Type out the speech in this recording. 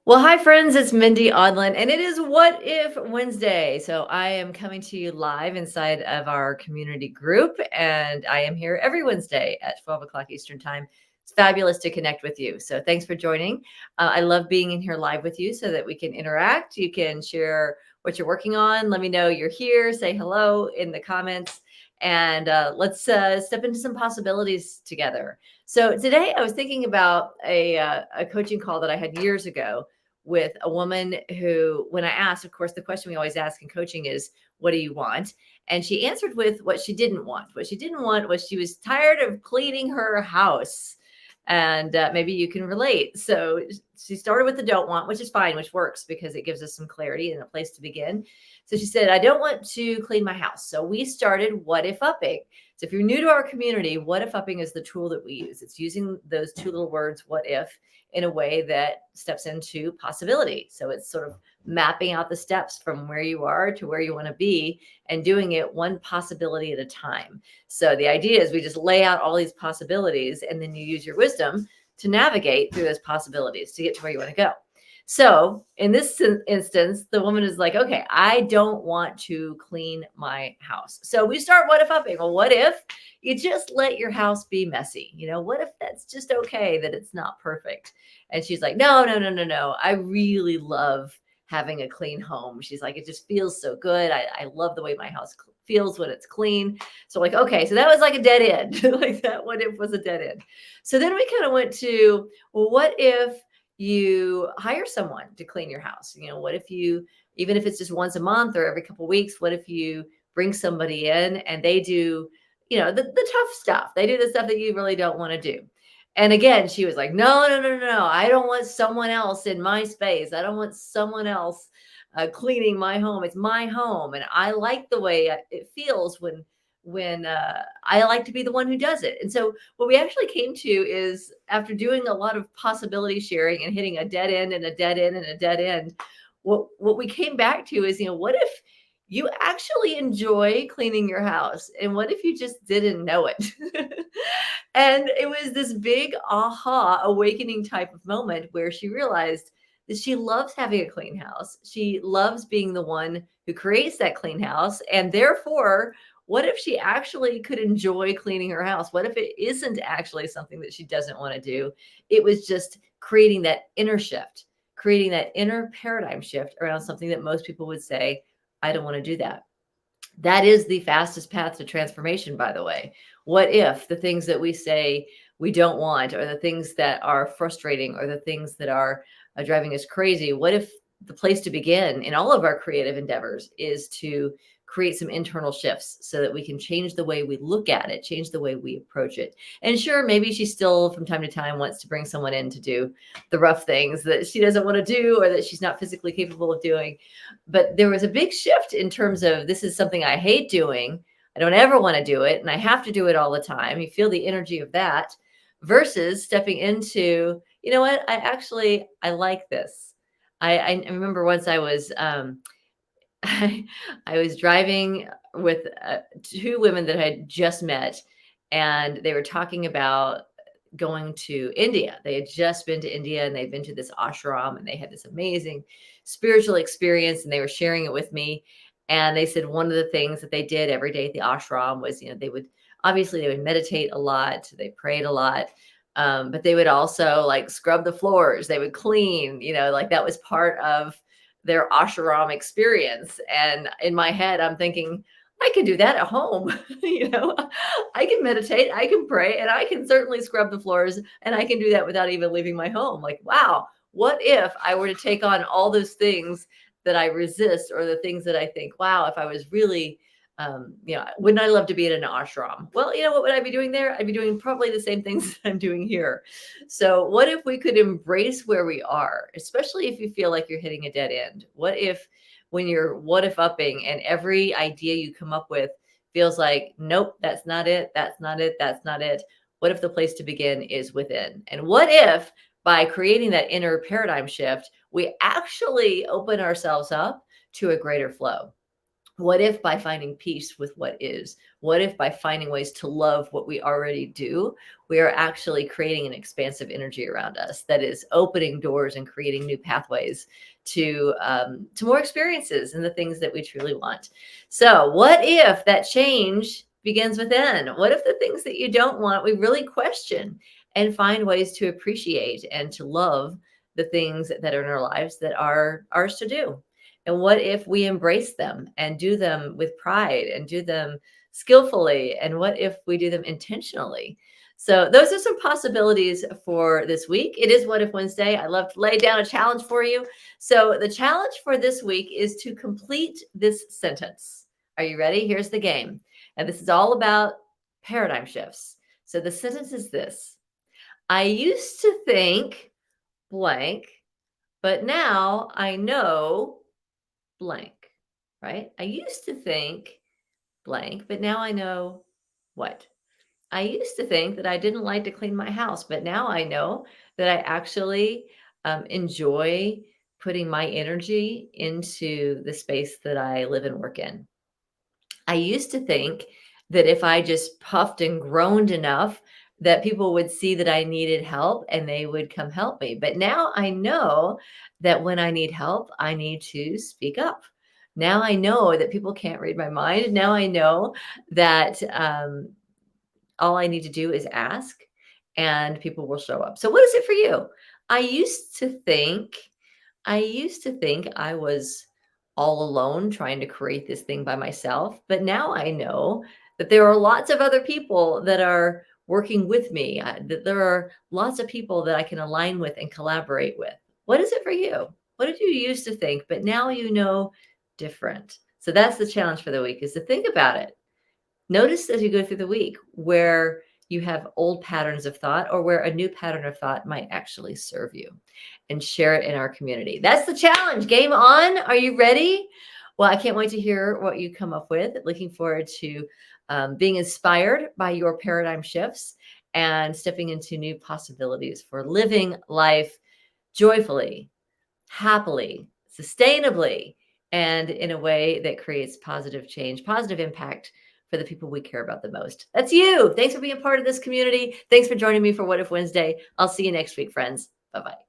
Well, hi, friends. It's Mindy Odlin, and it is What If Wednesday. So I am coming to you live inside of our community group, and I am here every Wednesday at 12 o'clock Eastern Time. It's fabulous to connect with you. So thanks for joining. I love being in here live with you so that we can interact. You can share what you're working on. Let me know you're here. Say hello in the comments, and let's step into some possibilities together. So today I was thinking about a coaching call that I had years ago with a woman who, when I asked, of course, the question we always ask in coaching is, what do you want? And she answered with what she didn't want. What she didn't want was she was tired of cleaning her house. And maybe you can relate. So she started with the don't want, which is fine, which works because it gives us some clarity and a place to begin. So she said, I don't want to clean my house. So we started what if upping. So if you're new to our community, what if upping is the tool that we use. It's using those two little words, what if, in a way that steps into possibility. So it's sort of mapping out the steps from where you are to where you want to be and doing it one possibility at a time. So the idea is we just lay out all these possibilities and then you use your wisdom to navigate through those possibilities to get to where you want to go. So in this instance, the woman is like, okay, I don't want to clean my house. So we start what if upping. Well, what if you just let your house be messy? What if that's just okay that it's not perfect? And she's like, no, no, no, no, no. I really love having a clean home. She's like, it just feels so good. I love the way my house feels when it's clean. So like, okay, so that was like a dead end. Like that what if was a dead end. So then we kind of went to, well, what if you hire someone to clean your house? What if you, even if it's just once a month or every couple of weeks, what if you bring somebody in and they do, the tough stuff. They do the stuff that you really don't want to do. And again, she was like, no, no, no, no, no. I don't want someone else in my space. I don't want someone else cleaning my home. It's my home. And I like the way it feels when I like to be the one who does it. And so what we actually came to is, after doing a lot of possibility sharing and hitting a dead end and a dead end and a dead end, what we came back to is, what if you actually enjoy cleaning your house? And what if you just didn't know it? And it was this big aha awakening type of moment where she realized that she loves having a clean house. She loves being the one who creates that clean house. And therefore, what if she actually could enjoy cleaning her house? What if it isn't actually something that she doesn't want to do? It was just creating that inner shift, creating that inner paradigm shift around something that most people would say, I don't want to do that. That is the fastest path to transformation, by the way. What if the things that we say we don't want, or the things that are frustrating, or the things that are driving us crazy? What if the place to begin in all of our creative endeavors is to create some internal shifts so that we can change the way we look at it, change the way we approach it? And sure, maybe she still from time to time wants to bring someone in to do the rough things that she doesn't want to do or that she's not physically capable of doing. But there was a big shift in terms of, this is something I hate doing. I don't ever want to do it, and I have to do it all the time. You feel the energy of that versus stepping into, you know what? I like this. I remember once I was I was driving with two women that I had just met, and they were talking about going to India. They had just been to India and they'd been to this ashram and they had this amazing spiritual experience and they were sharing it with me. And they said one of the things that they did every day at the ashram was, they would meditate a lot, they prayed a lot. But they would also like scrub the floors, they would clean, like that was part of their ashram experience. And in my head, I'm thinking, I can do that at home. I can meditate, I can pray, and I can certainly scrub the floors, and I can do that without even leaving my home. Like, wow, what if I were to take on all those things that I resist, or the things that I think, wow, if I was really, wouldn't I love to be in an ashram? Well, what would I be doing there? I'd be doing probably the same things that I'm doing here. So what if we could embrace where we are, especially if you feel like you're hitting a dead end? What if, when you're what if upping and every idea you come up with feels like, nope, that's not it, that's not it, that's not it? What if the place to begin is within? And what if by creating that inner paradigm shift, we actually open ourselves up to a greater flow? What if by finding peace with what is, what if by finding ways to love what we already do, we are actually creating an expansive energy around us that is opening doors and creating new pathways to more experiences and the things that we truly want. So, what if that change begins within? What if the things that you don't want, we really question and find ways to appreciate and to love the things that are in our lives that are ours to do? And what if we embrace them and do them with pride and do them skillfully? And what if we do them intentionally? So, those are some possibilities for this week. It is What If Wednesday. I love to lay down a challenge for you. So, the challenge for this week is to complete this sentence. Are you ready? Here's the game. And this is all about paradigm shifts. So, the sentence is this: I used to think blank, but now I know blank, right? I used to think blank, but now I know what? I used to think that I didn't like to clean my house, but now I know that I actually enjoy putting my energy into the space that I live and work in. I used to think that if I just puffed and groaned enough, that people would see that I needed help and they would come help me. But now I know that when I need help, I need to speak up. Now I know that people can't read my mind. Now I know that all I need to do is ask and people will show up. So, what is it for you? I used to think I used to think I was all alone trying to create this thing by myself, but now I know that there are lots of other people that are working with me, that there are lots of people that I can align with and collaborate with. What is it for you? What did you used to think, but now you know different? So that's the challenge for the week, is to think about it. Notice as you go through the week where you have old patterns of thought or where a new pattern of thought might actually serve you, and share it in our community. That's the challenge. Game on. Are you ready? Well, I can't wait to hear what you come up with. Looking forward to being inspired by your paradigm shifts and stepping into new possibilities for living life joyfully, happily, sustainably, and in a way that creates positive change, positive impact for the people we care about the most. That's you. Thanks for being part of this community. Thanks for joining me for What If Wednesday. I'll see you next week, friends. Bye bye.